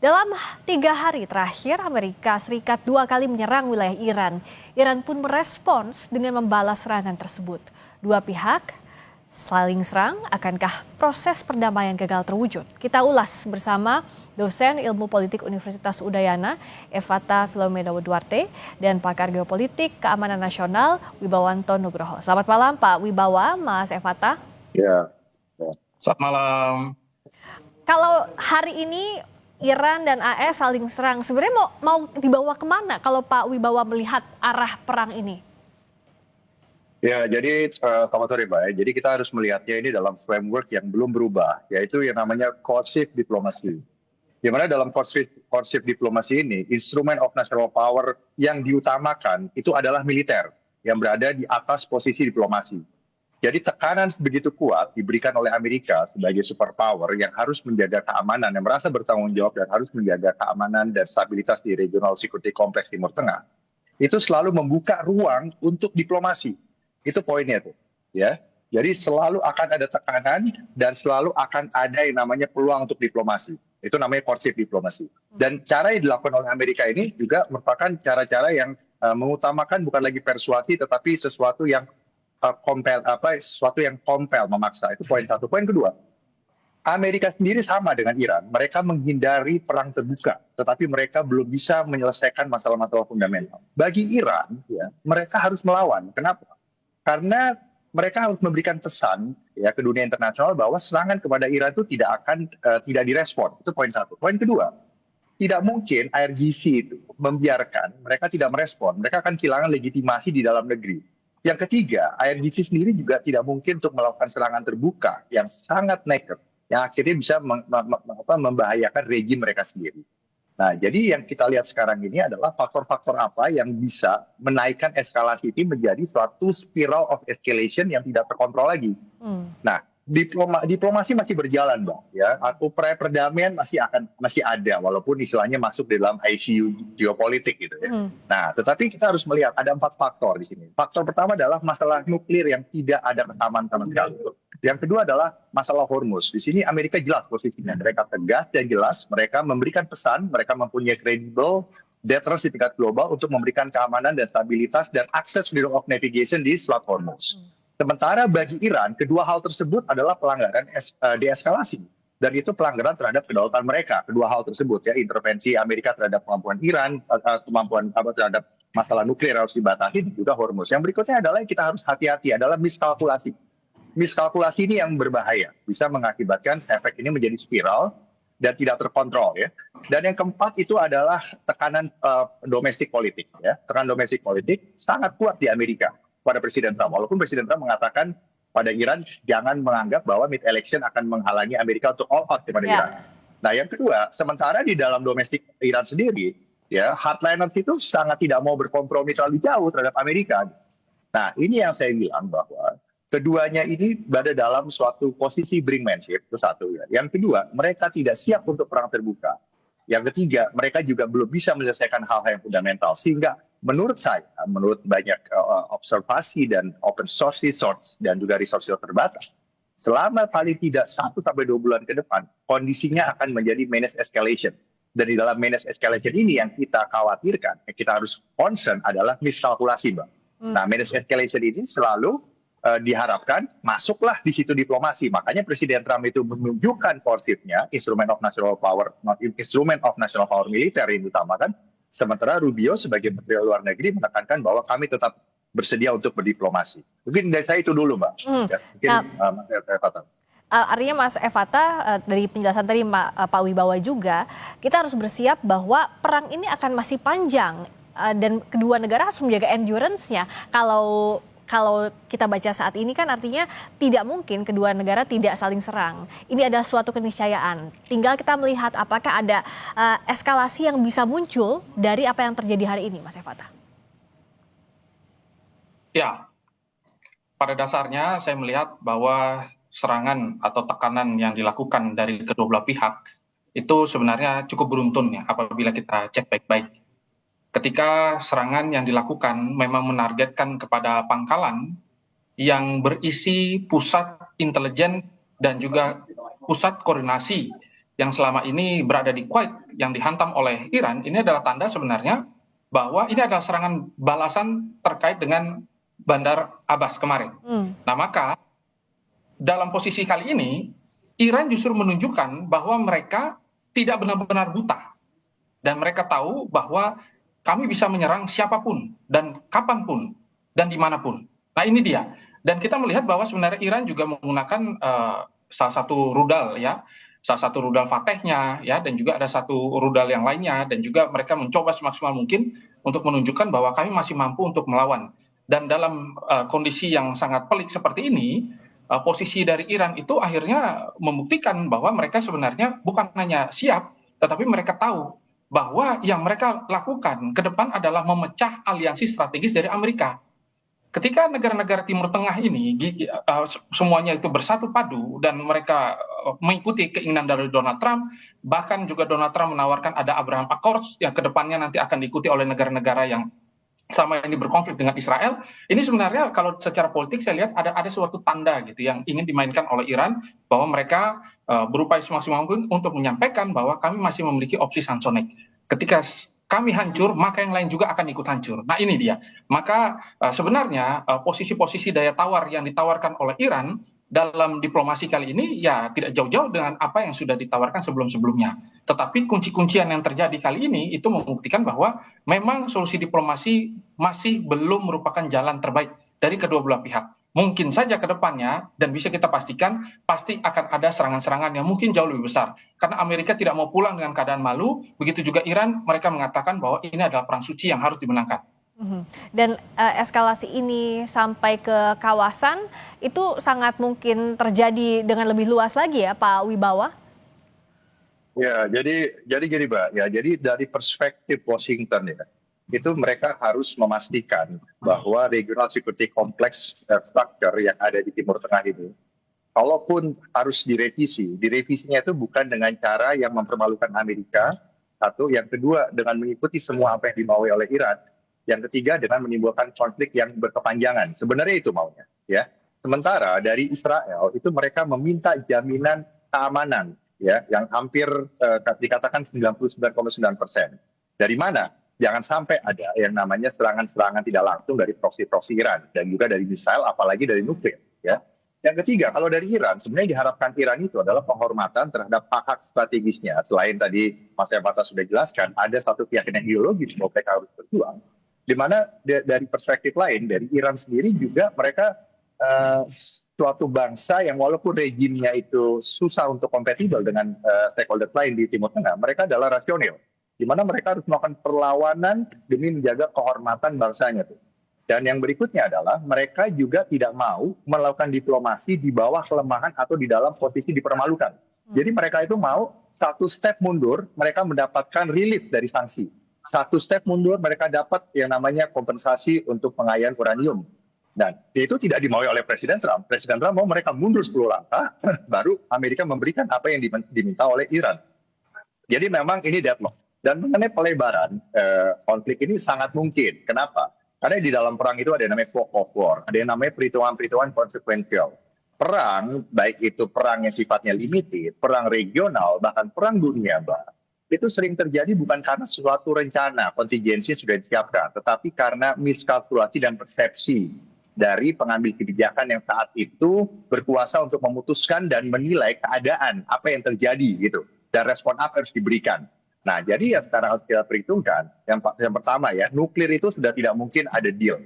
Dalam 3 hari terakhir, Amerika Serikat 2 kali menyerang wilayah Iran. Iran pun merespons dengan membalas serangan tersebut. Dua pihak saling serang, akankah proses perdamaian gagal terwujud? Kita ulas bersama dosen ilmu politik Universitas Udayana, Evata Filomena Duarte, dan pakar geopolitik keamanan nasional, Wibawanto Nugroho. Selamat malam Pak Wibawa, Mas Evata. Ya. Selamat malam. Kalau hari ini Iran dan AS saling serang, sebenarnya mau dibawa kemana kalau Pak Wibawa melihat arah perang ini? Ya, jadi selamat sore Mbak. Jadi kita harus melihatnya ini dalam framework yang belum berubah, yaitu yang namanya courtship diplomasi. Di mana dalam courtship diplomasi ini, instrumen of national power yang diutamakan itu adalah militer yang berada di atas posisi diplomasi. Jadi tekanan begitu kuat diberikan oleh Amerika sebagai superpower yang harus menjaga keamanan, yang merasa bertanggung jawab dan harus menjaga keamanan dan stabilitas di regional security complex Timur Tengah. Itu selalu membuka ruang untuk diplomasi. Itu poinnya tuh, ya. Jadi selalu akan ada tekanan dan selalu akan ada yang namanya peluang untuk diplomasi. Itu namanya courtship diplomasi. Dan cara yang dilakukan oleh Amerika ini juga merupakan cara-cara yang mengutamakan bukan lagi persuasi tetapi sesuatu yang sesuatu yang kompel, memaksa. Itu poin satu. Poin kedua, Amerika sendiri sama dengan Iran. Mereka menghindari perang terbuka, tetapi mereka belum bisa menyelesaikan masalah-masalah fundamental. Bagi Iran, ya, mereka harus melawan. Kenapa? Karena mereka harus memberikan pesan ya ke dunia internasional bahwa serangan kepada Iran itu tidak direspon. Itu poin satu. Poin kedua, tidak mungkin IRGC itu membiarkan mereka tidak merespon. Mereka akan kehilangan legitimasi di dalam negeri. Yang ketiga, IRGC sendiri juga tidak mungkin untuk melakukan serangan terbuka yang sangat naked, yang akhirnya bisa membahayakan rejim mereka sendiri. Nah, jadi yang kita lihat sekarang ini adalah faktor-faktor apa yang bisa menaikkan eskalasi ini menjadi suatu spiral of escalation yang tidak terkontrol lagi. Nah, diplomasi masih berjalan, Bang. Ya, upaya perdamaian masih ada, walaupun istilahnya masuk di dalam ICU geopolitik gitu ya. Nah, tetapi kita harus melihat ada 4 faktor di sini. Faktor pertama adalah masalah nuklir yang tidak ada kesamaan sama sekali. Yang kedua adalah masalah Hormuz. Di sini Amerika jelas posisinya. Mereka tegas dan jelas. Mereka memberikan pesan. Mereka mempunyai credible deterrence di tingkat global untuk memberikan keamanan dan stabilitas dan akses freedom of navigation di Selat Hormuz. Sementara bagi Iran, kedua hal tersebut adalah pelanggaran deeskalasi. Dan itu pelanggaran terhadap kedaulatan mereka. Kedua hal tersebut ya, intervensi Amerika terhadap kemampuan Iran, kemampuan terhadap masalah nuklir harus dibatasi, dan juga Hormuz. Yang berikutnya adalah yang kita harus hati-hati adalah miskalkulasi. Miskalkulasi ini yang berbahaya, bisa mengakibatkan efek ini menjadi spiral dan tidak terkontrol ya. Dan yang keempat itu adalah tekanan domestik politik ya. Tekanan domestik politik sangat kuat di Amerika pada Presiden Trump. Walaupun Presiden Trump mengatakan pada Iran jangan menganggap bahwa mid election akan menghalangi Amerika untuk all out kepada Iran. Nah, yang kedua, sementara di dalam domestik Iran sendiri ya, hardliners itu sangat tidak mau berkompromi terlalu jauh terhadap Amerika. Nah, ini yang saya bilang bahwa keduanya ini berada dalam suatu posisi brinkmanship, itu satu ya. Yang kedua, mereka tidak siap untuk perang terbuka. Yang ketiga, mereka juga belum bisa menyelesaikan hal-hal yang fundamental. Sehingga menurut saya, menurut banyak observasi dan open source resource dan juga resource terbatas, selama paling tidak 1 sampai 2 bulan ke depan, kondisinya akan menjadi managed escalation. Dan di dalam managed escalation ini yang kita khawatirkan, yang kita harus concern adalah miskalkulasi, Mbak. Nah, managed escalation ini selalu diharapkan masuklah di situ diplomasi. Makanya Presiden Trump itu menunjukkan courtship-nya, instrument of national power, not instrument of national power militer yang diutamakan. Sementara Rubio sebagai Menteri Luar Negeri menekankan bahwa kami tetap bersedia untuk berdiplomasi. Mungkin dari saya itu dulu, Mbak. Ya, mungkin Mas Evata. Artinya Mas Evata, dari penjelasan tadi Pak Wibawa juga, kita harus bersiap bahwa perang ini akan masih panjang dan kedua negara harus menjaga endurance-nya. Kalau kita baca saat ini kan artinya tidak mungkin kedua negara tidak saling serang. Ini adalah suatu keniscayaan. Tinggal kita melihat apakah ada eskalasi yang bisa muncul dari apa yang terjadi hari ini, Mas Evata. Ya, pada dasarnya saya melihat bahwa serangan atau tekanan yang dilakukan dari kedua belah pihak itu sebenarnya cukup beruntun ya apabila kita cek baik-baik. Ketika serangan yang dilakukan memang menargetkan kepada pangkalan yang berisi pusat intelijen dan juga pusat koordinasi yang selama ini berada di Kuwait yang dihantam oleh Iran, ini adalah tanda sebenarnya bahwa ini adalah serangan balasan terkait dengan Bandar Abbas kemarin. Nah, maka dalam posisi kali ini, Iran justru menunjukkan bahwa mereka tidak benar-benar buta. Dan mereka tahu bahwa kami bisa menyerang siapapun, dan kapanpun, dan dimanapun. Nah, ini dia. Dan kita melihat bahwa sebenarnya Iran juga menggunakan salah satu rudal, ya, salah satu rudal Fatehnya, ya, dan juga ada satu rudal yang lainnya, dan juga mereka mencoba semaksimal mungkin untuk menunjukkan bahwa kami masih mampu untuk melawan. Dan dalam kondisi yang sangat pelik seperti ini, posisi dari Iran itu akhirnya membuktikan bahwa mereka sebenarnya bukan hanya siap, tetapi mereka tahu bahwa yang mereka lakukan ke depan adalah memecah aliansi strategis dari Amerika. Ketika negara-negara Timur Tengah ini semuanya itu bersatu padu dan mereka mengikuti keinginan dari Donald Trump, bahkan juga Donald Trump menawarkan ada Abraham Accords yang kedepannya nanti akan diikuti oleh negara-negara yang sama ini berkonflik dengan Israel. Ini sebenarnya kalau secara politik saya lihat ada suatu tanda gitu yang ingin dimainkan oleh Iran bahwa mereka berupaya semaksimal mungkin untuk menyampaikan bahwa kami masih memiliki opsi Samsonic. Ketika kami hancur, maka yang lain juga akan ikut hancur. Nah, ini dia. Maka sebenarnya posisi-posisi daya tawar yang ditawarkan oleh Iran dalam diplomasi kali ini ya tidak jauh-jauh dengan apa yang sudah ditawarkan sebelum-sebelumnya. Tetapi kunci-kuncian yang terjadi kali ini itu membuktikan bahwa memang solusi diplomasi masih belum merupakan jalan terbaik dari kedua belah pihak. Mungkin saja ke depannya, dan bisa kita pastikan, pasti akan ada serangan-serangan yang mungkin jauh lebih besar. Karena Amerika tidak mau pulang dengan keadaan malu, begitu juga Iran, mereka mengatakan bahwa ini adalah perang suci yang harus dimenangkan. Dan eskalasi ini sampai ke kawasan, itu sangat mungkin terjadi dengan lebih luas lagi ya Pak Wibawa? Ya, jadi gini, Mbak. Ya, jadi dari perspektif Washington ya, itu mereka harus memastikan bahwa regional security complex structure yang ada di Timur Tengah ini, kalaupun harus direvisinya itu bukan dengan cara yang mempermalukan Amerika, satu, yang kedua dengan mengikuti semua apa yang dimaui oleh Iran, yang ketiga dengan menimbulkan konflik yang berkepanjangan. Sebenarnya itu maunya, ya. Sementara dari Israel itu mereka meminta jaminan keamanan, ya, yang hampir dikatakan 99,9%. Dari mana? Jangan sampai ada yang namanya serangan-serangan tidak langsung dari proksi-proksi Iran dan juga dari misal, apalagi dari nuklir. Ya. Yang ketiga, kalau dari Iran, sebenarnya diharapkan Iran itu adalah penghormatan terhadap hak-hak strategisnya. Selain tadi Mas Yabata sudah jelaskan, ada satu keyakinan ideologis bahwa mereka harus berjuang. Di mana dari perspektif lain, dari Iran sendiri juga mereka suatu bangsa yang walaupun rejimnya itu susah untuk kompatibel dengan stakeholder lain di Timur Tengah, mereka adalah rasional. Di mana mereka harus melakukan perlawanan demi menjaga kehormatan bangsanya tuh. Dan yang berikutnya adalah mereka juga tidak mau melakukan diplomasi di bawah kelemahan atau di dalam posisi dipermalukan. Jadi mereka itu mau satu step mundur, mereka mendapatkan relief dari sanksi. Satu step mundur, mereka dapat yang namanya kompensasi untuk pengayaan uranium. Dan itu tidak dimaui oleh Presiden Trump. Presiden Trump mau mereka mundur 10 langkah, baru Amerika memberikan apa yang diminta oleh Iran. Jadi memang ini deadlock. Dan mengenai pelebaran konflik ini sangat mungkin. Kenapa? Karena di dalam perang itu ada yang namanya fog of war, ada yang namanya perhitungan-perhitungan konsekuensial. Perang, baik itu perang yang sifatnya limited, perang regional, bahkan perang dunia, Mbak, itu sering terjadi bukan karena suatu rencana, kontingensi sudah disiapkan, tetapi karena miskalkulasi dan persepsi dari pengambil kebijakan yang saat itu berkuasa untuk memutuskan dan menilai keadaan apa yang terjadi gitu, dan respon apa harus diberikan. Nah, jadi yang sekarang harus kita perhitungkan, yang pertama ya, nuklir itu sudah tidak mungkin ada deal.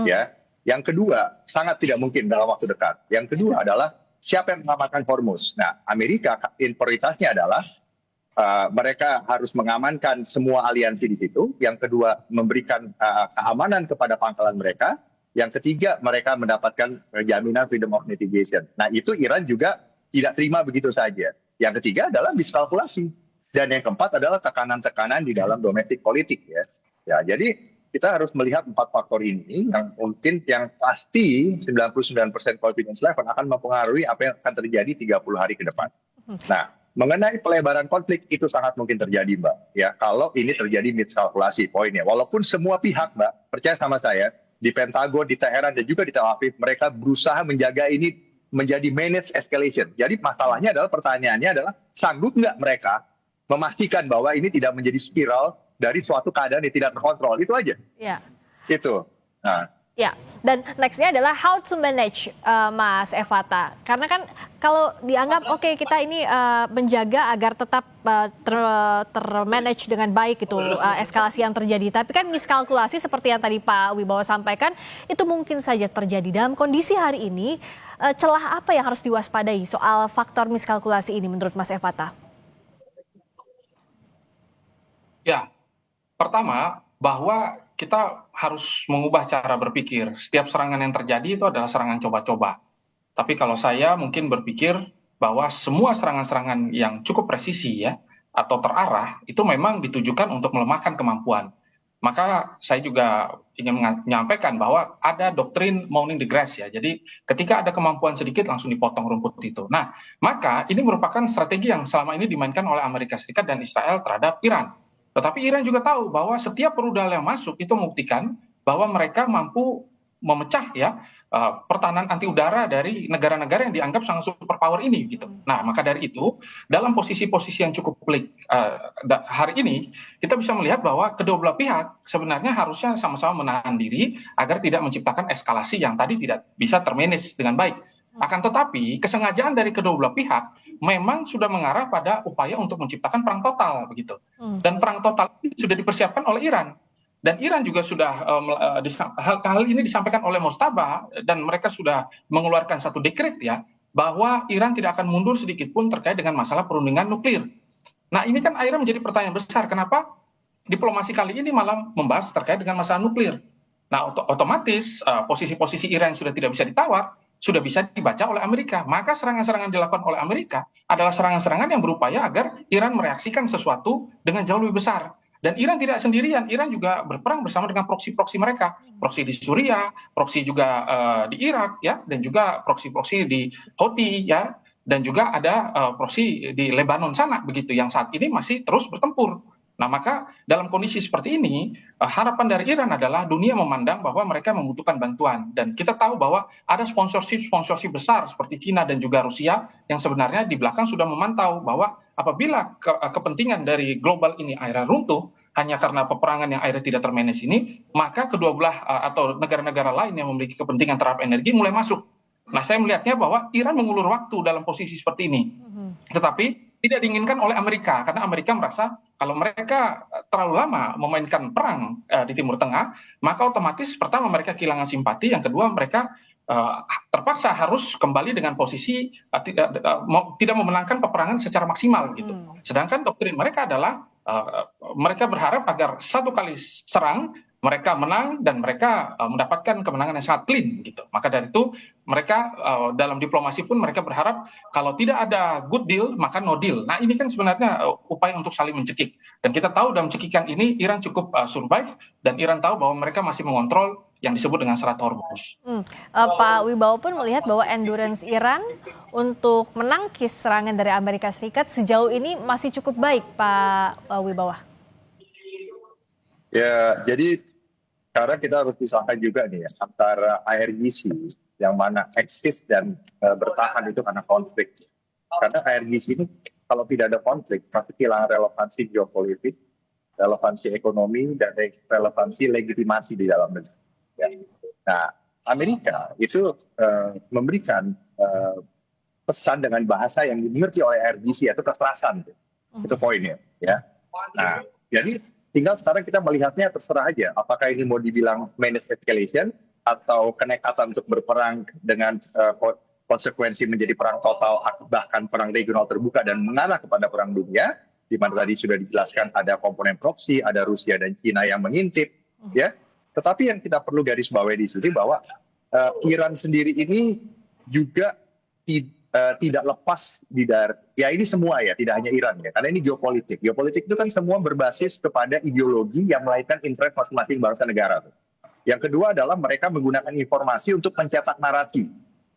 Ya. Yang kedua, sangat tidak mungkin dalam waktu dekat. Yang kedua adalah siapa yang mengamankan Hormuz. Nah, Amerika prioritasnya adalah mereka harus mengamankan semua aliansi di situ. Yang kedua, memberikan keamanan kepada pangkalan mereka. Yang ketiga, mereka mendapatkan jaminan freedom of navigation. Nah, itu Iran juga tidak terima begitu saja. Yang ketiga adalah miskalkulasi. Dan yang keempat adalah tekanan-tekanan di dalam domestik politik ya. Ya, jadi kita harus melihat 4 faktor ini yang mungkin yang pasti 99% confidence level akan mempengaruhi apa yang akan terjadi 30 hari ke depan. Nah, mengenai pelebaran konflik itu sangat mungkin terjadi, Mbak. Ya, kalau ini terjadi miskalkulasi poinnya. Walaupun semua pihak, Mbak, percaya sama saya, di Pentagon, di Teheran dan juga di Tel Aviv, mereka berusaha menjaga ini menjadi manage escalation. Jadi masalahnya adalah, pertanyaannya adalah, sanggup nggak mereka memastikan bahwa ini tidak menjadi spiral dari suatu keadaan yang tidak terkontrol. Itu aja. Ya. Itu. Nah, Ya, dan nextnya adalah how to manage, Mas Evata. Karena kan kalau dianggap oke, kita ini menjaga agar tetap termanage dengan baik itu eskalasi yang terjadi. Tapi kan miskalkulasi seperti yang tadi Pak Wibowo sampaikan itu mungkin saja terjadi. Dalam kondisi hari ini, celah apa yang harus diwaspadai soal faktor miskalkulasi ini menurut Mas Evata? Ya, pertama bahwa kita harus mengubah cara berpikir. Setiap serangan yang terjadi itu adalah serangan coba-coba. Tapi kalau saya mungkin berpikir bahwa semua serangan-serangan yang cukup presisi ya atau terarah itu memang ditujukan untuk melemahkan kemampuan. Maka saya juga ingin menyampaikan bahwa ada doktrin mowing the grass ya. Jadi ketika ada kemampuan sedikit langsung dipotong rumput itu. Nah, maka ini merupakan strategi yang selama ini dimainkan oleh Amerika Serikat dan Israel terhadap Iran. Tetapi Iran juga tahu bahwa setiap rudal yang masuk itu membuktikan bahwa mereka mampu memecah ya pertahanan anti udara dari negara-negara yang dianggap sangat superpower ini gitu. Nah, maka dari itu dalam posisi-posisi yang cukup pelik hari ini kita bisa melihat bahwa kedua belah pihak sebenarnya harusnya sama-sama menahan diri agar tidak menciptakan eskalasi yang tadi tidak bisa termanage dengan baik. Akan tetapi kesengajaan dari kedua belah pihak memang sudah mengarah pada upaya untuk menciptakan perang total begitu. Dan perang total ini sudah dipersiapkan oleh Iran. Dan Iran juga sudah hal ini disampaikan oleh Mostabah dan mereka sudah mengeluarkan satu dekret ya bahwa Iran tidak akan mundur sedikit pun terkait dengan masalah perundingan nuklir. Nah, ini kan akhirnya menjadi pertanyaan besar, kenapa diplomasi kali ini malah membahas terkait dengan masalah nuklir. Nah, otomatis posisi-posisi Iran yang sudah tidak bisa ditawar sudah bisa dibaca oleh Amerika. Maka serangan-serangan dilakukan oleh Amerika adalah serangan-serangan yang berupaya agar Iran mereaksikan sesuatu dengan jauh lebih besar. Dan Iran tidak sendirian, Iran juga berperang bersama dengan proksi-proksi mereka. Proksi di Suriah, proksi juga di Irak, ya, dan juga proksi-proksi di Houthi, ya, dan juga ada proksi di Lebanon sana, begitu, yang saat ini masih terus bertempur. Nah, maka dalam kondisi seperti ini, harapan dari Iran adalah dunia memandang bahwa mereka membutuhkan bantuan. Dan kita tahu bahwa ada sponsorship besar seperti Cina dan juga Rusia yang sebenarnya di belakang sudah memantau bahwa apabila kepentingan dari global ini akhirnya runtuh, hanya karena peperangan yang akhirnya tidak termanage ini, maka kedua belah atau negara-negara lain yang memiliki kepentingan terhadap energi mulai masuk. Nah, saya melihatnya bahwa Iran mengulur waktu dalam posisi seperti ini. Tetapi tidak diinginkan oleh Amerika, karena Amerika merasa kalau mereka terlalu lama memainkan perang di Timur Tengah, maka otomatis pertama mereka kehilangan simpati, yang kedua mereka terpaksa harus kembali dengan posisi tidak memenangkan peperangan secara maksimal gitu. Sedangkan doktrin mereka adalah mereka berharap agar satu kali serang mereka menang dan mereka mendapatkan kemenangan yang sangat clean gitu. Maka dari itu mereka dalam diplomasi pun mereka berharap kalau tidak ada good deal maka no deal. Nah, ini kan sebenarnya upaya untuk saling mencekik. Dan kita tahu dalam cekikan ini Iran cukup survive dan Iran tahu bahwa mereka masih mengontrol yang disebut dengan Selat Hormuz. Pak Wibowo pun melihat bahwa endurance Iran untuk menangkis serangan dari Amerika Serikat sejauh ini masih cukup baik, Pak Wibowo. Ya, jadi sekarang kita harus pisahkan juga nih ya, antara IRGC yang mana eksis dan bertahan itu karena konflik. Karena IRGC ini kalau tidak ada konflik pasti kehilangan relevansi geopolitik, relevansi ekonomi, dan relevansi legitimasi di dalam negeri. Ya. Nah, Amerika itu memberikan pesan dengan bahasa yang dimengerti oleh IRGC, yaitu kekerasan. Itu poinnya. Ya. Nah, jadi tinggal sekarang kita melihatnya terserah aja. Apakah ini mau dibilang managed escalation atau kenekatan untuk berperang dengan konsekuensi menjadi perang total, bahkan perang regional terbuka dan mengarah kepada perang dunia, di mana tadi sudah dijelaskan ada komponen proksi, ada Rusia dan Cina yang mengintip, ya. Tetapi yang kita perlu garis bawahi di sini bahwa Iran sendiri ini juga tidak lepas ya ini semua ya, tidak hanya Iran ya, karena ini geopolitik. Geopolitik itu kan semua berbasis kepada ideologi yang melahirkan interest masing-masing bangsa negara. Yang kedua adalah mereka menggunakan informasi untuk mencetak narasi.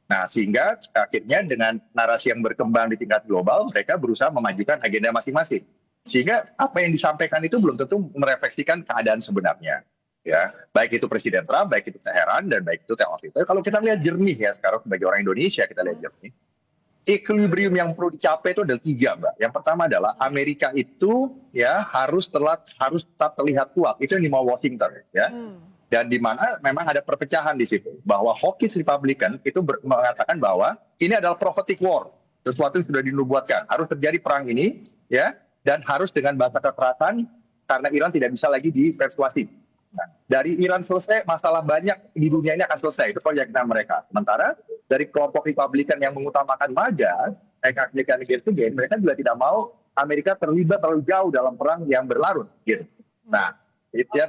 Nah, sehingga akhirnya dengan narasi yang berkembang di tingkat global, mereka berusaha memajukan agenda masing-masing. Sehingga apa yang disampaikan itu belum tentu merefleksikan keadaan sebenarnya. ya, baik itu Presiden Trump, baik itu Teheran, dan baik itu Tel Aviv. Tapi kalau kita lihat jernih ya sekarang sebagai orang Indonesia, kita lihat jernih. Equilibrium yang perlu dicapai itu ada 3, Mbak. Yang pertama adalah Amerika itu ya harus tetap terlihat kuat. Itu yang dimau Washington ya. Dan di mana memang ada perpecahan di situ bahwa hawkish Republican itu mengatakan bahwa ini adalah prophetic war, sesuatu yang sudah dinubuatkan, harus terjadi perang ini ya, dan harus dengan bahasa kekerasan karena Iran tidak bisa lagi dipersuasi. Nah, dari Iran selesai, masalah banyak di dunia ini akan selesai. Itu keyakinan mereka. Sementara dari kelompok Republikan yang mengutamakan MAGA, American Against the Game, mereka juga tidak mau Amerika terlibat terlalu jauh dalam perang yang berlarut. Gitu. Nah,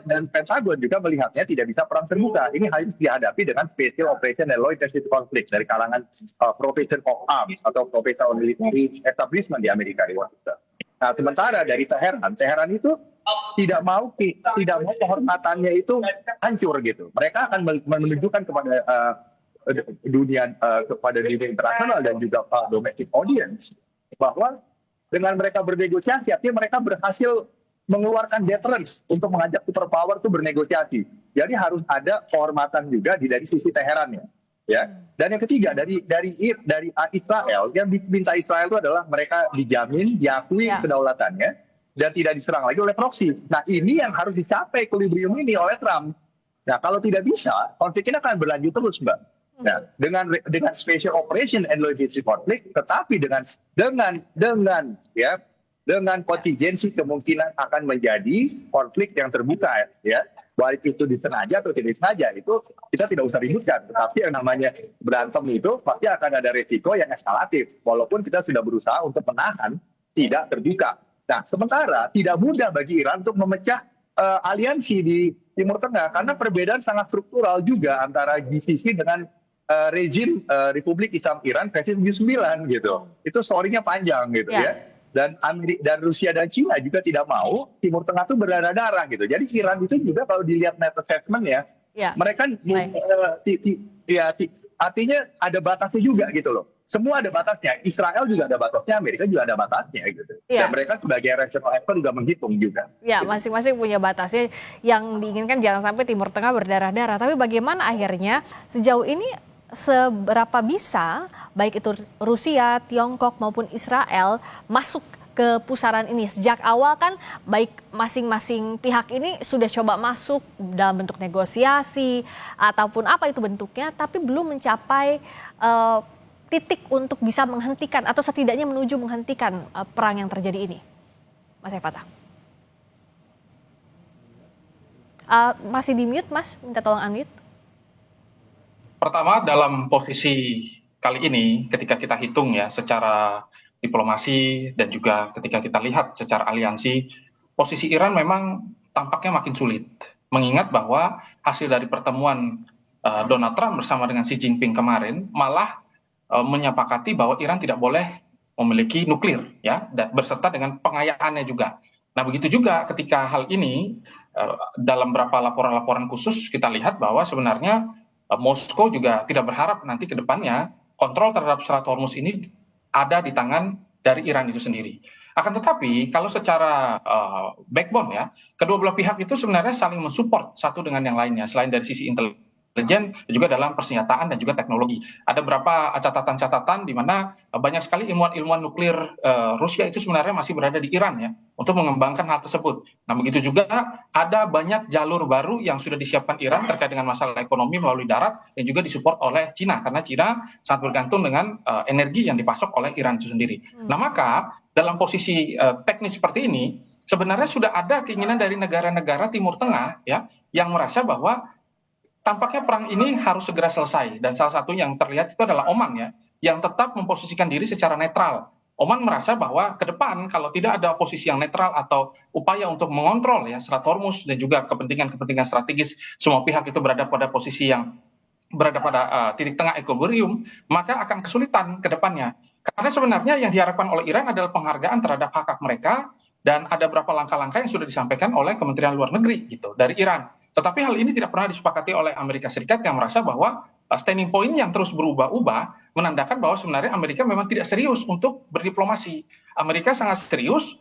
dan Pentagon juga melihatnya tidak bisa perang terbuka. Ini harus dihadapi dengan Special Operation and Low Intensity Conflict dari kalangan Profession of Arms atau Professional Military Establishment di Amerika di Washington. Nah, sementara dari Teheran itu tidak mau kehormatannya itu hancur gitu. Mereka akan menunjukkan kepada dunia internasional dan juga domestic audience bahwa dengan mereka bernegosiasi, artinya mereka berhasil mengeluarkan deterrence untuk mengajak superpower itu bernegosiasi. Jadi harus ada kehormatan juga dari sisi Teherannya. Ya. Dan yang ketiga dari Israel, yang diminta Israel itu adalah mereka dijamin, diakui kedaulatannya dan tidak diserang lagi oleh proksi. Nah, ini yang harus dicapai equilibrium ini oleh Trump. Nah, kalau tidak bisa, konflik ini akan berlanjut terus, Mbak. Nah, dengan special operation and logistic conflict, tetapi dengan kontingensi kemungkinan akan menjadi konflik yang terbuka, ya. Baik itu disengaja atau tidak disengaja, itu kita tidak usah ributkan. Tetapi yang namanya berantem itu pasti akan ada resiko yang eskalatif. Walaupun kita sudah berusaha untuk menahan tidak terbuka. Nah, sementara tidak mudah bagi Iran untuk memecah aliansi di Timur Tengah. Karena perbedaan sangat struktural juga antara GCC dengan rejim Republik Islam Iran versi 79 gitu. Itu story-nya panjang gitu ya. Dan Rusia dan China juga tidak mau Timur Tengah itu berdarah-darah gitu. Jadi Iran itu juga kalau dilihat net assessment ya, mereka artinya ada batasnya juga gitu loh. Semua ada batasnya. Israel juga ada batasnya, Amerika juga ada batasnya gitu. Dan mereka sebagai rational actor juga menghitung juga. Ya, masing-masing punya batasnya. Yang diinginkan jangan sampai Timur Tengah berdarah-darah. Tapi bagaimana akhirnya sejauh ini seberapa bisa baik itu Rusia, Tiongkok maupun Israel masuk ke pusaran ini? Sejak awal kan baik masing-masing pihak ini sudah coba masuk dalam bentuk negosiasi ataupun apa itu bentuknya, tapi belum mencapai titik untuk bisa menghentikan atau setidaknya menuju menghentikan perang yang terjadi ini. Mas Fatah. Masih di mute, Mas? Minta tolong unmute. Pertama, dalam posisi kali ini, ketika kita hitung ya secara diplomasi dan juga ketika kita lihat secara aliansi, posisi Iran memang tampaknya makin sulit. Mengingat bahwa hasil dari pertemuan Donald Trump bersama dengan Xi Jinping kemarin malah menyepakati bahwa Iran tidak boleh memiliki nuklir ya, dan berserta dengan pengayaannya juga. Nah, begitu juga ketika hal ini dalam beberapa laporan-laporan khusus kita lihat bahwa sebenarnya Moskow juga tidak berharap nanti ke depannya kontrol terhadap Selat Hormuz ini ada di tangan dari Iran itu sendiri. Akan tetapi kalau secara backbone ya, kedua belah pihak itu sebenarnya saling mensupport satu dengan yang lainnya selain dari sisi intelijen dan juga dalam persenjataan dan juga teknologi. Ada beberapa catatan-catatan di mana banyak sekali ilmuwan-ilmuwan nuklir Rusia itu sebenarnya masih berada di Iran ya untuk mengembangkan hal tersebut. Nah, begitu juga ada banyak jalur baru yang sudah disiapkan Iran terkait dengan masalah ekonomi melalui darat yang juga disupport oleh Cina karena Cina sangat bergantung dengan energi yang dipasok oleh Iran itu sendiri. Nah, maka dalam posisi teknis seperti ini sebenarnya sudah ada keinginan dari negara-negara Timur Tengah ya yang merasa bahwa tampaknya perang ini harus segera selesai dan salah satu yang terlihat itu adalah Oman ya yang tetap memposisikan diri secara netral. Oman merasa bahwa ke depan kalau tidak ada posisi yang netral atau upaya untuk mengontrol ya Selat Hormuz dan juga kepentingan-kepentingan strategis semua pihak itu berada pada posisi yang berada pada titik tengah equilibrium, maka akan kesulitan ke depannya. Karena sebenarnya yang diharapkan oleh Iran adalah penghargaan terhadap hak-hak mereka dan ada beberapa langkah-langkah yang sudah disampaikan oleh Kementerian Luar Negeri gitu dari Iran. Tetapi hal ini tidak pernah disepakati oleh Amerika Serikat yang merasa bahwa standing point yang terus berubah-ubah menandakan bahwa sebenarnya Amerika memang tidak serius untuk berdiplomasi. Amerika sangat serius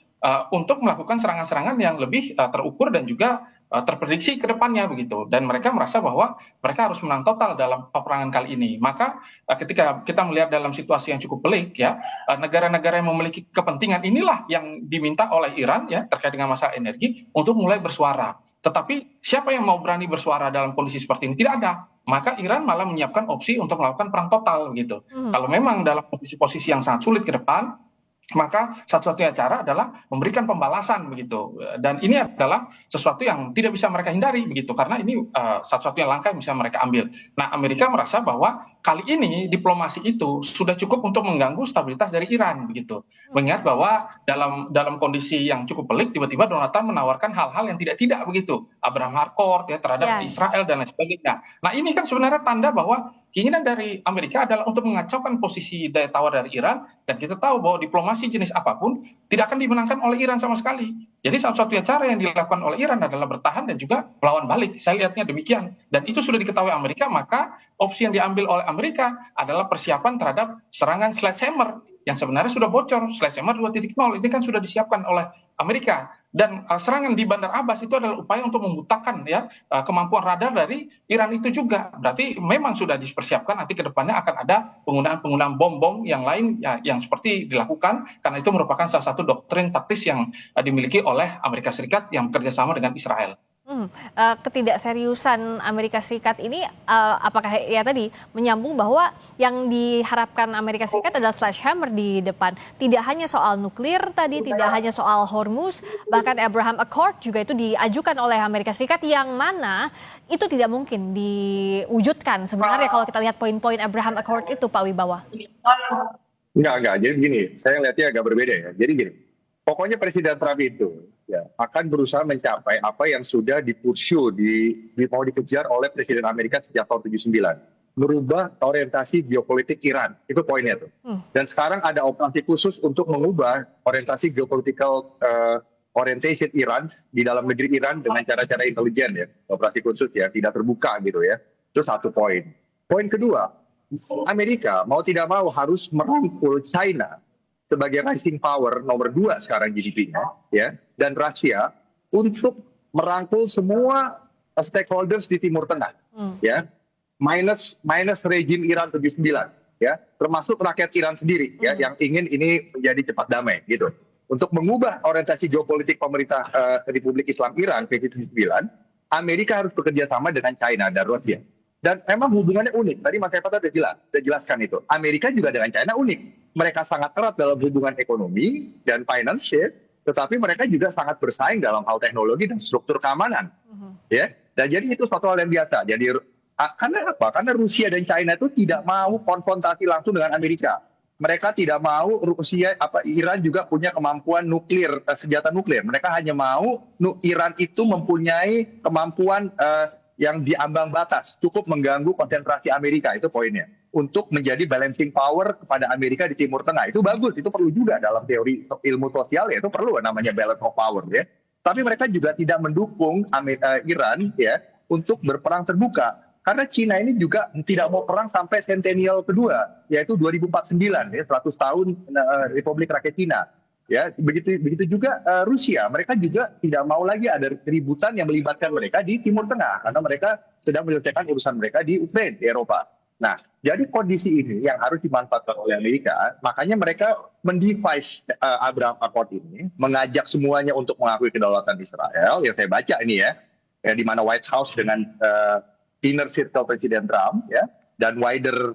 untuk melakukan serangan-serangan yang lebih terukur dan juga terprediksi ke depannya begitu. Dan mereka merasa bahwa mereka harus menang total dalam peperangan kali ini. Maka ketika kita melihat dalam situasi yang cukup pelik ya, negara-negara yang memiliki kepentingan inilah yang diminta oleh Iran ya terkait dengan masalah energi untuk mulai bersuara. Tetapi siapa yang mau berani bersuara dalam kondisi seperti ini? Tidak ada. Maka Iran malah menyiapkan opsi untuk melakukan perang total gitu. Kalau memang dalam posisi-posisi yang sangat sulit ke depan, maka satu-satunya cara adalah memberikan pembalasan begitu, dan ini adalah sesuatu yang tidak bisa mereka hindari begitu, karena ini satu-satunya langkah yang bisa mereka ambil. Nah, Amerika merasa bahwa kali ini diplomasi itu sudah cukup untuk mengganggu stabilitas dari Iran begitu, mengingat bahwa dalam kondisi yang cukup pelik tiba-tiba Donald Trump menawarkan hal-hal yang tidak bisa, Abraham Accord ya terhadap Israel dan lain sebagainya. Nah, ini kan sebenarnya tanda bahwa keinginan dari Amerika adalah untuk mengacaukan posisi daya tawar dari Iran, dan kita tahu bahwa diplomasi jenis apapun tidak akan dimenangkan oleh Iran sama sekali. Jadi satu-satunya cara yang dilakukan oleh Iran adalah bertahan dan juga melawan balik. Saya lihatnya demikian. Dan itu sudah diketahui Amerika, maka opsi yang diambil oleh Amerika adalah persiapan terhadap serangan sledgehammer yang sebenarnya sudah bocor. Sledgehammer 2.0 ini kan sudah disiapkan oleh Amerika. Dan serangan di Bandar Abbas itu adalah upaya untuk membutakan ya kemampuan radar dari Iran itu juga. Berarti memang sudah dipersiapkan nanti ke depannya akan ada penggunaan bom-bom yang lain ya, yang seperti dilakukan, karena itu merupakan salah satu doktrin taktis yang dimiliki oleh Amerika Serikat yang bekerja sama dengan Israel. Ketidakseriusan Amerika Serikat ini apakah ya tadi menyambung bahwa yang diharapkan Amerika Serikat adalah sledgehammer di depan, tidak hanya soal nuklir tadi, tidak hanya soal Hormuz, bahkan Abraham Accord juga itu diajukan oleh Amerika Serikat, yang mana itu tidak mungkin diwujudkan sebenarnya kalau kita lihat poin-poin Abraham Accord itu, Pak Wibawa. Enggak. Jadi begini, saya lihatnya agak berbeda ya. Jadi gini, pokoknya Presiden Trump itu ya akan berusaha mencapai apa yang sudah mau dikejar oleh Presiden Amerika sejak tahun 79. Merubah orientasi geopolitik Iran. Itu poinnya tuh. Dan sekarang ada operasi khusus untuk mengubah orientasi geopolitical orientation Iran di dalam negeri Iran dengan cara-cara intelijen ya. Operasi khusus ya, tidak terbuka gitu ya. Itu satu poin. Poin kedua, Amerika mau tidak mau harus merangkul China sebagai rising power nomor 2 sekarang GDP-nya, ya, dan Rusia untuk merangkul semua stakeholders di Timur Tengah, ya, minus rejim Iran 79, ya, termasuk rakyat Iran sendiri, ya, yang ingin ini menjadi cepat damai, gitu. Untuk mengubah orientasi geopolitik pemerintah Republik Islam Iran PK79, Amerika harus bekerja sama dengan China dan Rusia. Dan memang hubungannya unik. Tadi Mas Eva sudah jelaskan itu. Amerika juga dengan China unik. Mereka sangat erat dalam hubungan ekonomi dan finance, tetapi mereka juga sangat bersaing dalam hal teknologi dan struktur keamanan. Ya, dan jadi itu suatu hal yang biasa. Jadi karena apa? Karena Rusia dan China itu tidak mau konfrontasi langsung dengan Amerika. Mereka tidak mau Iran juga punya kemampuan nuklir, senjata nuklir. Mereka hanya mau Iran itu mempunyai kemampuan yang diambang batas, cukup mengganggu konsentrasi Amerika, itu poinnya. Untuk menjadi balancing power kepada Amerika di Timur Tengah, itu bagus, itu perlu juga dalam teori ilmu sosial ya, itu perlu namanya balance of power ya. Tapi mereka juga tidak mendukung Iran ya untuk berperang terbuka, karena Cina ini juga tidak mau perang sampai sentennial kedua, yaitu 2049 ya, 100 tahun Republik Rakyat Cina. Ya, begitu juga Rusia, mereka juga tidak mau lagi ada keributan yang melibatkan mereka di Timur Tengah, karena mereka sedang menyelesaikan urusan mereka di Ukraina, di Eropa. Nah, jadi kondisi ini yang harus dimanfaatkan oleh Amerika, makanya mereka mendevice Abraham Accord ini, mengajak semuanya untuk mengakui kedaulatan Israel, yang saya baca ini ya di mana White House dengan inner circle Presiden Trump ya, dan wider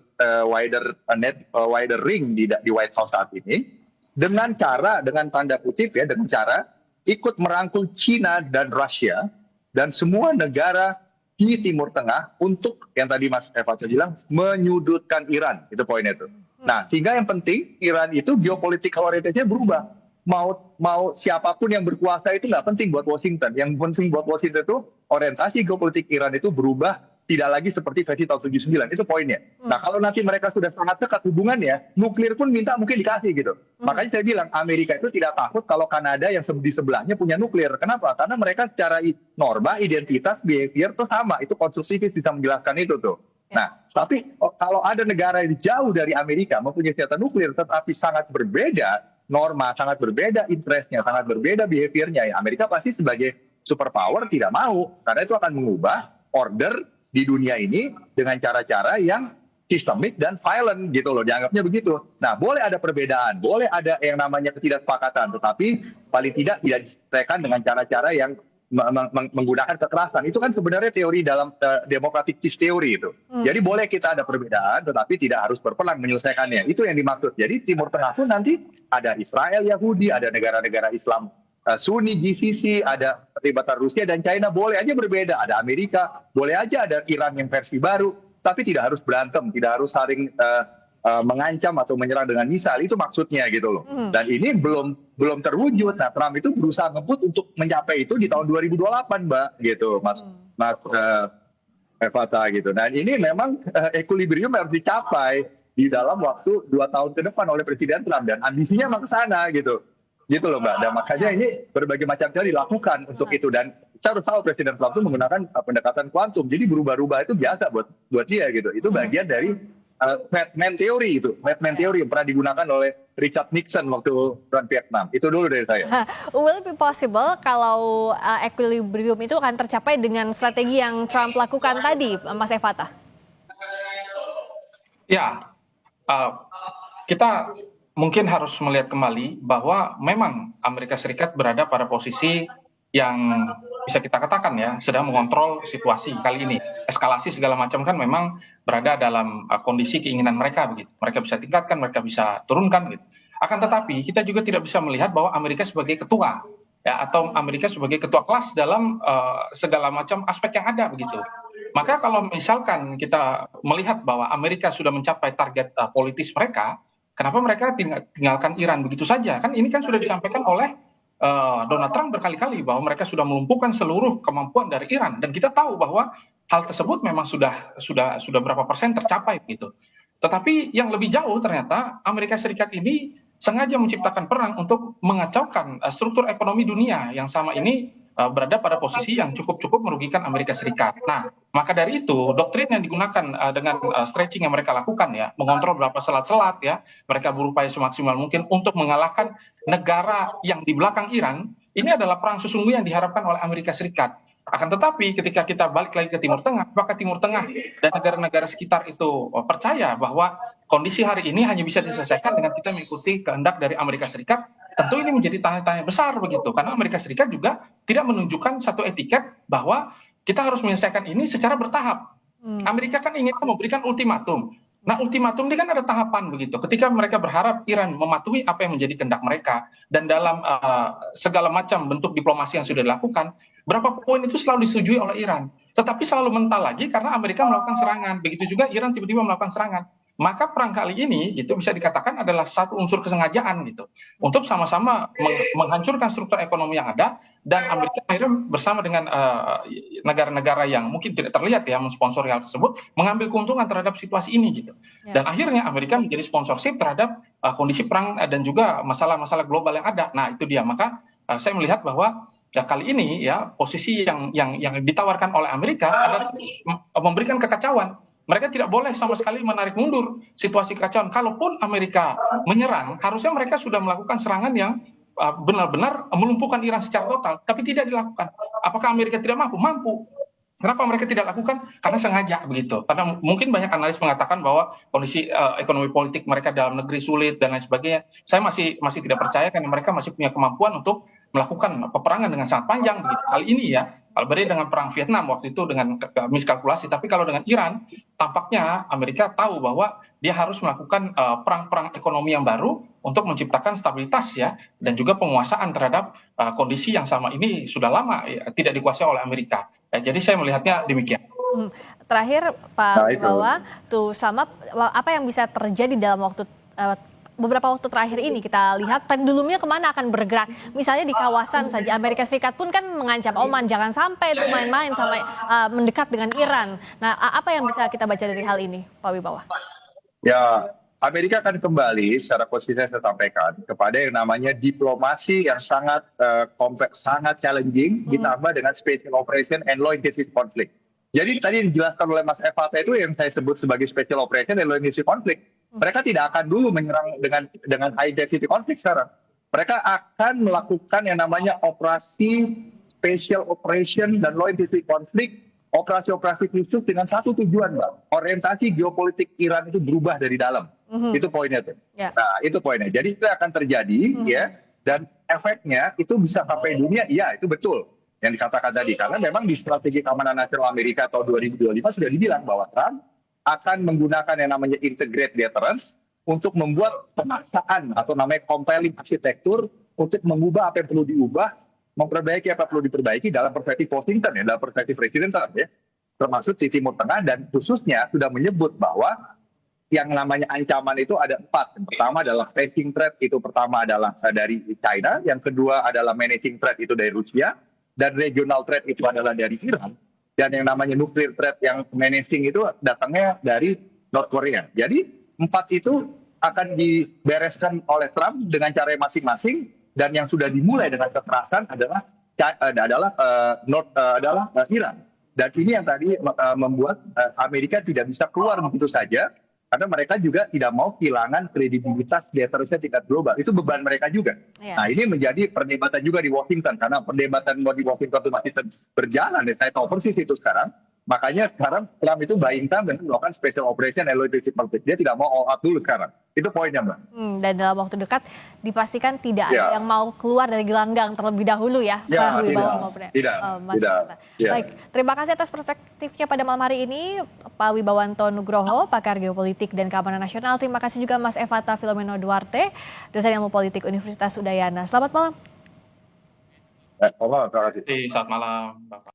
ring di White House saat ini, dengan tanda kutip ya, dengan cara ikut merangkul China dan Rusia dan semua negara di Timur Tengah untuk yang tadi Mas Eva bilang menyudutkan Iran, itu poinnya itu. Nah, sehingga yang penting Iran itu geopolitik orientasinya berubah. Mau siapapun yang berkuasa itu nggak penting buat Washington. Yang penting buat Washington itu orientasi geopolitik Iran itu berubah, tidak lagi seperti versi tahun 79, itu poinnya. Nah, kalau nanti mereka sudah sangat dekat hubungannya, nuklir pun minta mungkin dikasih gitu. Makanya saya bilang Amerika itu tidak takut kalau Kanada yang di sebelahnya punya nuklir. Kenapa? Karena mereka secara norma, identitas, behavior itu sama. Itu konstruktivis bisa menjelaskan itu tuh. Nah, tapi kalau ada negara yang jauh dari Amerika mempunyai senjata nuklir tetapi sangat berbeda norma, sangat berbeda interestnya, sangat berbeda behaviornya. Ya, Amerika pasti sebagai superpower tidak mau, karena itu akan mengubah order di dunia ini dengan cara-cara yang sistemik dan violent gitu loh, dianggapnya begitu. Nah, boleh ada perbedaan, boleh ada yang namanya ketidaksepakatan, tetapi paling tidak diselesaikan dengan cara-cara yang menggunakan kekerasan. Itu kan sebenarnya teori dalam democratic peace theory itu. Jadi boleh kita ada perbedaan, tetapi tidak harus berperang menyelesaikannya. Itu yang dimaksud. Jadi Timur Tengah pun nanti ada Israel, Yahudi, ada negara-negara Islam Sunni, GCC, ada keterlibatan Rusia dan China, boleh aja berbeda. Ada Amerika, boleh aja ada Iran yang versi baru, tapi tidak harus berantem, tidak harus saling mengancam atau menyerang dengan misal. Itu maksudnya gitu loh. Dan ini belum terwujud. Nah, Trump itu berusaha ngebut untuk mencapai itu di tahun 2028, Mbak, gitu, Mas Evata gitu. Dan ini memang equilibrium harus dicapai di dalam waktu 2 tahun ke depan oleh Presiden Trump, dan ambisinya memang ke sana gitu. Gitu loh, Mbak. Dan makanya ini berbagai macam cara dilakukan untuk itu. Dan kita harus tahu Presiden Trump itu menggunakan pendekatan kuantum. Jadi berubah-ubah itu biasa buat dia gitu. Itu bagian dari Madman Theory itu. Madman Theory yang pernah digunakan oleh Richard Nixon waktu perang Vietnam. Itu dulu dari saya. Will it be possible kalau equilibrium itu akan tercapai dengan strategi yang Trump lakukan tadi, Mas Evata? Ya, kita mungkin harus melihat kembali bahwa memang Amerika Serikat berada pada posisi yang bisa kita katakan ya sedang mengontrol situasi kali ini. Eskalasi segala macam kan memang berada dalam kondisi keinginan mereka begitu. Mereka bisa tingkatkan, mereka bisa turunkan gitu. Akan tetapi kita juga tidak bisa melihat bahwa Amerika sebagai ketua ya atau Amerika sebagai ketua kelas dalam segala macam aspek yang ada begitu. Maka kalau misalkan kita melihat bahwa Amerika sudah mencapai target politis mereka, kenapa mereka tinggalkan Iran begitu saja? Kan ini kan sudah disampaikan oleh Donald Trump berkali-kali bahwa mereka sudah melumpuhkan seluruh kemampuan dari Iran, dan kita tahu bahwa hal tersebut memang sudah berapa persen tercapai gitu. Tetapi yang lebih jauh ternyata Amerika Serikat ini sengaja menciptakan perang untuk mengacaukan struktur ekonomi dunia yang sama ini berada pada posisi yang cukup merugikan Amerika Serikat. Nah, maka dari itu doktrin yang digunakan dengan stretching yang mereka lakukan ya, mengontrol beberapa selat-selat ya, mereka berupaya semaksimal mungkin untuk mengalahkan negara yang di belakang Iran. Ini adalah perang sesungguhnya yang diharapkan oleh Amerika Serikat. Akan tetapi ketika kita balik lagi ke Timur Tengah, apakah Timur Tengah dan negara-negara sekitar itu percaya bahwa kondisi hari ini hanya bisa diselesaikan dengan kita mengikuti kehendak dari Amerika Serikat? Tentu ini menjadi tanya-tanya besar begitu, karena Amerika Serikat juga tidak menunjukkan satu etiket bahwa kita harus menyelesaikan ini secara bertahap. Amerika kan ingin memberikan ultimatum. Nah, ultimatum ini kan ada tahapan begitu. Ketika mereka berharap Iran mematuhi apa yang menjadi kehendak mereka, dan dalam segala macam bentuk diplomasi yang sudah dilakukan, berapa poin itu selalu disetujui oleh Iran. Tetapi selalu mental lagi karena Amerika melakukan serangan. Begitu juga Iran tiba-tiba melakukan serangan. Maka perang kali ini itu bisa dikatakan adalah satu unsur kesengajaan gitu untuk sama-sama menghancurkan struktur ekonomi yang ada, dan Amerika akhirnya bersama dengan negara-negara yang mungkin tidak terlihat ya mensponsori hal tersebut mengambil keuntungan terhadap situasi ini gitu. Dan akhirnya Amerika menjadi sponsorship terhadap kondisi perang dan juga masalah-masalah global yang ada. Nah, itu dia. Maka saya melihat bahwa ya kali ini ya posisi yang ditawarkan oleh Amerika adalah memberikan kekacauan. Mereka tidak boleh sama sekali menarik mundur situasi kekacauan. Kalaupun Amerika menyerang, harusnya mereka sudah melakukan serangan yang benar-benar melumpuhkan Iran secara total, tapi tidak dilakukan. Apakah Amerika tidak mampu? Mampu. Kenapa mereka tidak lakukan? Karena sengaja begitu. Karena mungkin banyak analis mengatakan bahwa kondisi ekonomi politik mereka dalam negeri sulit dan lain sebagainya. Saya masih tidak percaya karena mereka masih punya kemampuan untuk melakukan peperangan dengan sangat panjang begitu. Kali ini ya, kalau berbeda dengan perang Vietnam waktu itu dengan miskalkulasi, tapi kalau dengan Iran tampaknya Amerika tahu bahwa dia harus melakukan perang-perang ekonomi yang baru untuk menciptakan stabilitas ya, dan juga penguasaan terhadap kondisi yang sama ini sudah lama ya, tidak dikuasai oleh Amerika. Jadi saya melihatnya demikian. Terakhir Pak Wibawa, tuh sama apa yang bisa terjadi dalam beberapa waktu terakhir ini, kita lihat pendulumnya kemana akan bergerak. Misalnya di kawasan saja, Amerika Serikat pun kan mengancam Oman jangan sampai itu main-main sampai mendekat dengan Iran. Nah, apa yang bisa kita baca dari hal ini, Pak Wibawa? Ya, Amerika akan kembali secara konsisten saya sampaikan kepada yang namanya diplomasi yang sangat kompleks, sangat challenging, ditambah dengan special operation and low intensity conflict. Jadi tadi dijelaskan oleh Mas Evata itu yang saya sebut sebagai special operation and low intensity conflict. Mereka tidak akan dulu menyerang dengan high intensity konflik sekarang. Mereka akan melakukan yang namanya operasi special operation dan low intensity konflik, operasi-operasi khusus dengan satu tujuan, Mbak. Orientasi geopolitik Iran itu berubah dari dalam. Itu poinnya tuh. Nah, itu poinnya. Jadi itu akan terjadi ya, dan efeknya itu bisa sampai dunia. Iya, itu betul yang dikatakan tadi, karena memang di strategi keamanan nasional Amerika tahun 2025 sudah dibilang bahwa Trump akan menggunakan yang namanya integrated deterrence untuk membuat pemaksaan atau namanya compelling arsitektur untuk mengubah apa yang perlu diubah, memperbaiki apa yang perlu diperbaiki dalam perspektif Washington ya, dalam perspektif presiden Trump ya, termasuk di Timur Tengah, dan khususnya sudah menyebut bahwa yang namanya ancaman itu ada 4. Yang pertama adalah facing threat, itu pertama adalah dari China, yang kedua adalah managing threat itu dari Rusia, dan regional threat itu adalah dari Iran, dan yang namanya nuclear threat yang managing itu datangnya dari North Korea. Jadi 4 itu akan dibereskan oleh Trump dengan cara masing-masing, dan yang sudah dimulai dengan kekerasan adalah Iran. Dan ini yang tadi membuat Amerika tidak bisa keluar begitu saja, karena mereka juga tidak mau kehilangan kredibilitas deterrence tingkat global. Itu beban mereka juga. Nah, ini menjadi perdebatan juga di Washington, karena perdebatan di Washington itu masih berjalan. Saya tahu persis itu sekarang. Makanya sekarang Trump itu buying time dan melakukan special operation and low intensity conflict. Dia tidak mau all out dulu sekarang. Itu poinnya, Mbak. Dan dalam waktu dekat dipastikan tidak ada yang mau keluar dari gelanggang terlebih dahulu ya. Tidak. Baik, terima kasih atas perspektifnya pada malam hari ini, Pak Wibawanto Nugroho, pakar geopolitik dan keamanan nasional. Terima kasih juga Mas Evata Filomeno Duarte, dosen ilmu politik Universitas Udayana. Selamat malam. Terima kasih. Selamat malam, Bapak.